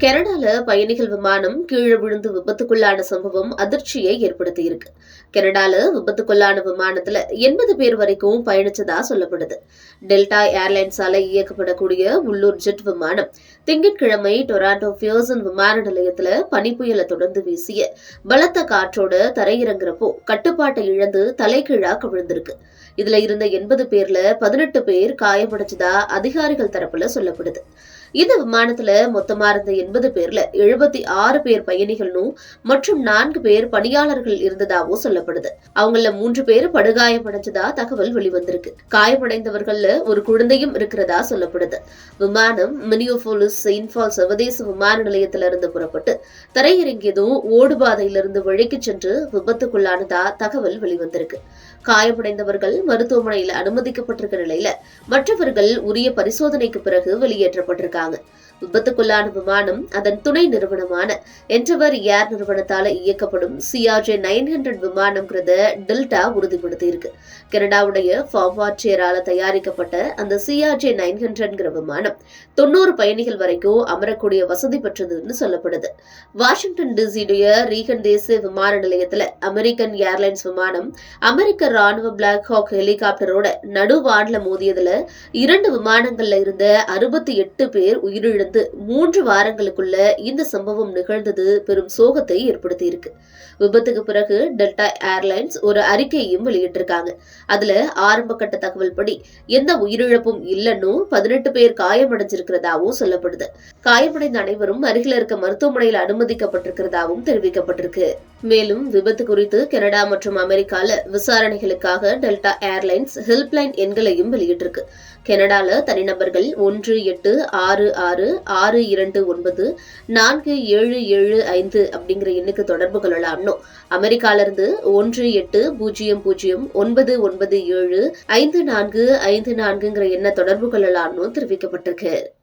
கனடால பயணிகள் விமானம் கீழே விழுந்து விபத்துக்குள்ளான சம்பவம் அதிர்ச்சியை ஏற்படுத்தியிருக்கு. கனடால விபத்துக்குள்ளான விமானத்துல 80 பேர் வரைக்கும் பயணிச்சதா சொல்லப்படுது. டெல்டா ஏர்லைன்ஸால இயக்கப்படக்கூடிய உள்ளூர் ஜெட் விமானம் திங்கட்கிழமை டொராண்டோ பியர்சன் விமான நிலையத்துல பனிப்புயலை தொடர்ந்து வீசிய பலத்த காற்றோட தரையிறங்குறப்போ கட்டுப்பாட்டை இழந்து தலைகீழா கவிழ்ந்திருக்கு. இதுல இருந்த 80 பேர்ல 18 பேர் காயமடைஞ்சதா அதிகாரிகள் தரப்புல சொல்லப்படுது. இந்த விமானத்துல மொத்தமா இருந்த 80 பேர்ல 76 பேர் பயணிகளும் மற்றும் 4 பேர் பணியாளர்கள் இருந்ததாகவும் சொல்லப்படுது. அவங்கள 3 பேர் படுகாயமடைஞ்சதா தகவல் வெளிவந்திருக்கு. காயமடைந்தவர்கள்ல ஒரு குழந்தையும் இருக்கிறதா சொல்லப்படுது. விமானம் மினியோபோலிஸ் செயின்ட் பால் சர்வதேச விமான நிலையத்திலிருந்து புறப்பட்டு தரையிறங்கியதும் ஓடுபாதையிலிருந்து வழிக்கு சென்று விபத்துக்குள்ளானதா தகவல் வெளிவந்திருக்கு. காயமடைந்தவர்கள் மருத்துவமனையில் அனுமதிக்கப்பட்டிருக்க நிலையில மற்றவர்கள் உரிய பரிசோதனைக்கு பிறகு வெளியேற்றப்பட்டிருக்காங்க. விபத்துக்குள்ளான விமானம் அதன் துணை நிறுவனமான என்டவர் ஏர் நிறுவனத்தால இயக்கப்படும் CRJ 900 விமானம்ங்கிறத டெல்டா உறுதிப்படுத்தியிருக்கு. கனடாவுடைய ஃபார்வார்டியரால தயாரிக்கப்பட்ட அந்த CRJ 900 விமானம் 90 பயணிகள் வரைக்கும் அமரக்கூடிய வசதி பெற்றதுன்னு சொல்லப்படுது. வாஷிங்டன் டிசியுடைய ரீகன் தேசிய விமான நிலையத்துல அமெரிக்கன் ஏர்லைன்ஸ் விமானம் அமெரிக்க ராணுவ பிளாக் ஹாக் ஹெலிகாப்டரோட நடுவான்ல மோதியதுல 2 விமானங்கள்ல இருந்த 68 பேர் உயிரிழந்து 3 வாரங்களுக்குள்ள இந்த சம்பவம் நிகழ்ந்தது பெரும் சோகத்தை ஏற்படுத்தி இருக்கு. விபத்துக்கு பிறகு டெல்டா ஏர்லைன்ஸ் ஒரு அறிக்கையையும் வெளியிட்டிருக்காங்க. அதுல ஆரம்ப கட்ட தகவல் படி எந்த உயிரிழப்பும் இல்லைன்னு 18 பேர் காயமடைஞ்சிருக்கிறதாவும் சொல்லப்படுது. காயமடைந்த அனைவரும் அருகில் இருக்க மருத்துவமனையில் அனுமதிக்கப்பட்டிருக்கிறதாவும் தெரிவிக்கப்பட்டிருக்கு. மேலும் விபத்து குறித்து கனடா மற்றும் அமெரிக்கால விசாரணைகளுக்காக டெல்டா ஏர்லைன்ஸ் ஹெல்ப்லைன் எண்களையும் வெளியிட்டிருக்கு. கனடால தனிநபர்கள் 18666294775 அப்படிங்கிற எண்ணுக்கு தொடர்பு கொள்ளலாம்னு, அமெரிக்கால இருந்து 180099975454 எண்ணை தொடர்பு கொள்ளலாம்னு தெரிவிக்கப்பட்டிருக்கு.